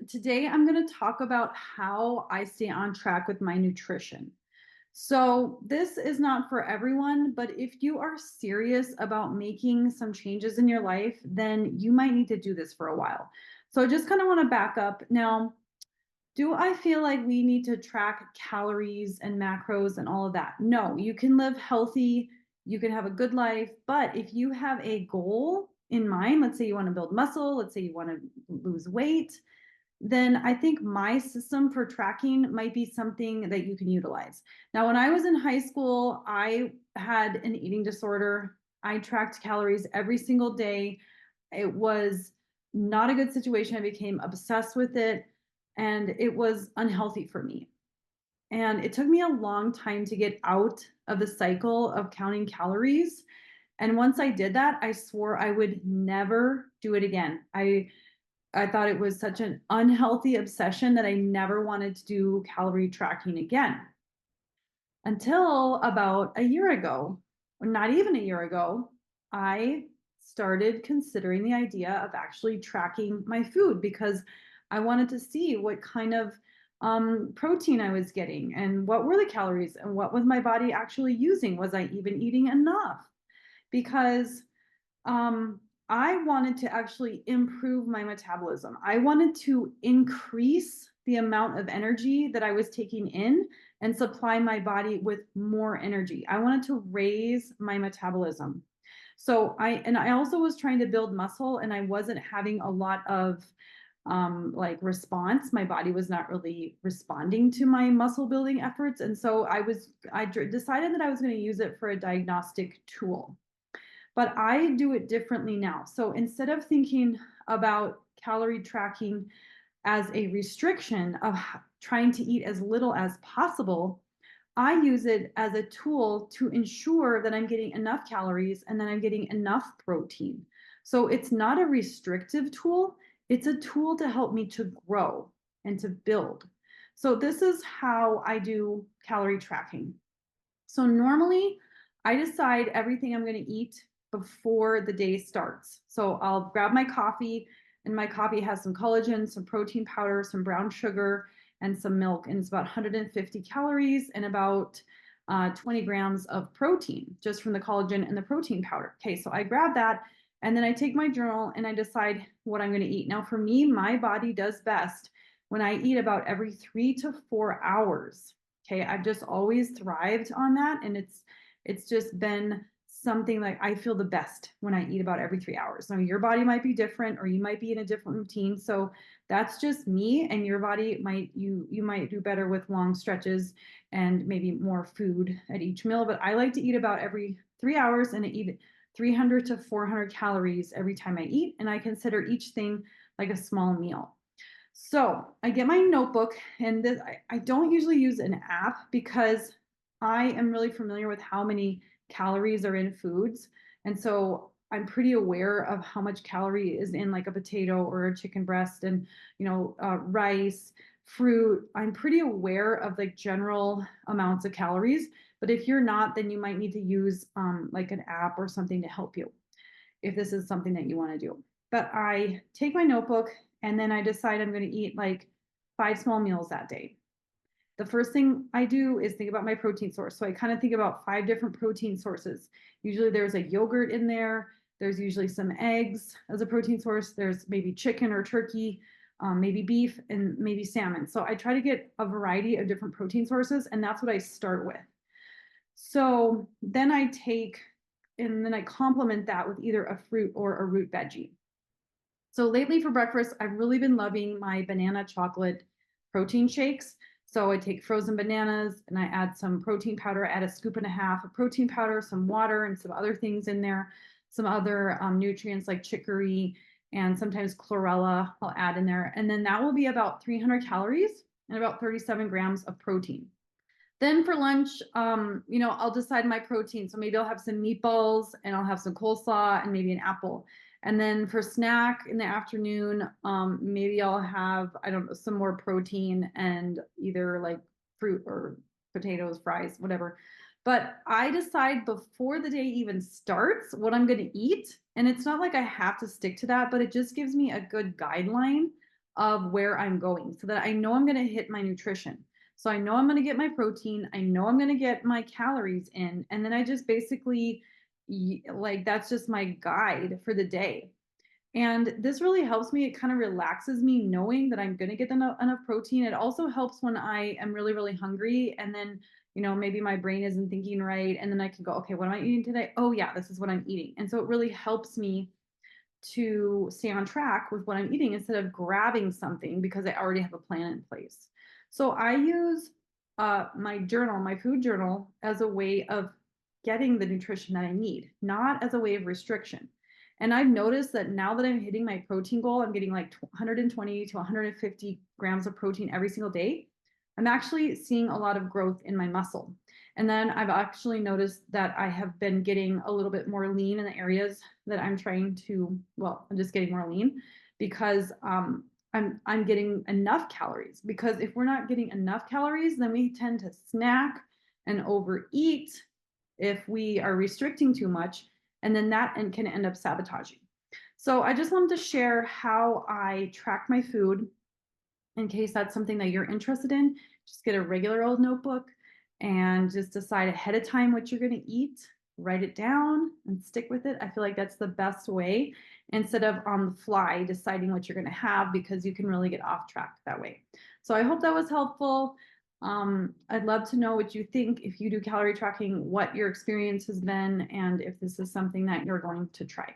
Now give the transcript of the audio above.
today I'm going to talk about how I stay on track with my nutrition. So, this is not for everyone, but if you are serious about making some changes in your life, then you might need to do this for a while. So, I just kind of want to back up. Now, do I feel like we need to track calories and macros and all of that? No, you can live healthy, you can have a good life, but if you have a goal in mind, let's say you want to build muscle, let's say you want to lose weight, then I think my system for tracking might be something that you can utilize. Now, when I was in high school, I had an eating disorder. I tracked calories every single day. It was not a good situation. I became obsessed with it, and it was unhealthy for me. And it took me a long time to get out of the cycle of counting calories. And once I did that, I swore I would never do it again. I thought it was such an unhealthy obsession that I never wanted to do calorie tracking again until about a year ago, or not even a year ago. I started considering the idea of actually tracking my food because I wanted to see what kind of protein I was getting and what were the calories and what was my body actually using. Was I even eating enough? Because I wanted to actually improve my metabolism. I wanted to increase the amount of energy that I was taking in and supply my body with more energy. I wanted to raise my metabolism. I also was trying to build muscle and I wasn't having a lot of like response. My body was not really responding to my muscle building efforts. And so I decided that I was going to use it for a diagnostic tool, but I do it differently now. So instead of thinking about calorie tracking as a restriction of trying to eat as little as possible, I use it as a tool to ensure that I'm getting enough calories and that I'm getting enough protein. So it's not a restrictive tool, it's a tool to help me to grow and to build. So this is how I do calorie tracking. So normally I decide everything I'm going to eat before the day starts. So I'll grab my coffee, and my coffee has some collagen, some protein powder, some brown sugar, and some milk. And it's about 150 calories and about 20 grams of protein just from the collagen and the protein powder. Okay, so I grab that and then I take my journal and I decide what I'm going to eat. Now, for me, my body does best when I eat about every 3 to 4 hours. Okay, I've just always thrived on that, and it's just been something like I feel the best when I eat about every 3 hours. Now your body might be different, or you might be in a different routine, so that's just me. And your body might you might do better with long stretches and maybe more food at each meal. But I like to eat about every 3 hours, and I eat 300 to 400 calories every time I eat, and I consider each thing like a small meal. So I get my notebook, and I don't usually use an app because I am really familiar with how many calories are in foods. And so I'm pretty aware of how much calorie is in like a potato or a chicken breast and, rice, fruit. I'm pretty aware of like general amounts of calories. But if you're not, then you might need to use like an app or something to help you if this is something that you want to do. But I take my notebook and then I decide I'm going to eat like 5 small meals that day. The first thing I do is think about my protein source. So I kind of think about 5 different protein sources. Usually there's a yogurt in there. There's usually some eggs as a protein source. There's maybe chicken or turkey, maybe beef, and maybe salmon. So I try to get a variety of different protein sources, and that's what I start with. So then I complement that with either a fruit or a root veggie. So lately for breakfast, I've really been loving my banana chocolate protein shakes. So I take frozen bananas and I add some protein powder, add a scoop and a half of protein powder, some water, and some other things in there, some other nutrients like chicory and sometimes chlorella I'll add in there. And then that will be about 300 calories and about 37 grams of protein. Then for lunch, I'll decide my protein. So maybe I'll have some meatballs and I'll have some coleslaw and maybe an apple. And then for snack in the afternoon, maybe I'll have, I don't know, some more protein and either like fruit or potatoes, fries, whatever. But I decide before the day even starts what I'm going to eat. And it's not like I have to stick to that, but it just gives me a good guideline of where I'm going so that I know I'm going to hit my nutrition. So I know I'm going to get my protein, I know I'm going to get my calories in, and then I just basically like that's just my guide for the day. And this really helps me. It kind of relaxes me knowing that I'm going to get enough protein. It also helps when I am really, really hungry. And then, maybe my brain isn't thinking right. And then I can go, okay, what am I eating today? Oh, yeah, this is what I'm eating. And so it really helps me to stay on track with what I'm eating instead of grabbing something because I already have a plan in place. So I use my journal, my food journal, as a way of getting the nutrition that I need, not as a way of restriction. And I've noticed that now that I'm hitting my protein goal, I'm getting like 120 to 150 grams of protein every single day. I'm actually seeing a lot of growth in my muscle. And then I've actually noticed that I have been getting a little bit more lean in the areas that I'm trying to, well, I'm just getting more lean because I'm getting enough calories. Because if we're not getting enough calories, then we tend to snack and overeat if we are restricting too much, and then that can end up sabotaging. So I just wanted to share how I track my food in case that's something that you're interested in. Just get a regular old notebook and just decide ahead of time what you're going to eat, write it down and stick with it. I feel like that's the best way instead of on the fly deciding what you're going to have, because you can really get off track that way. So I hope that was helpful. I'd love to know what you think, if you do calorie tracking, what your experience has been, and if this is something that you're going to try.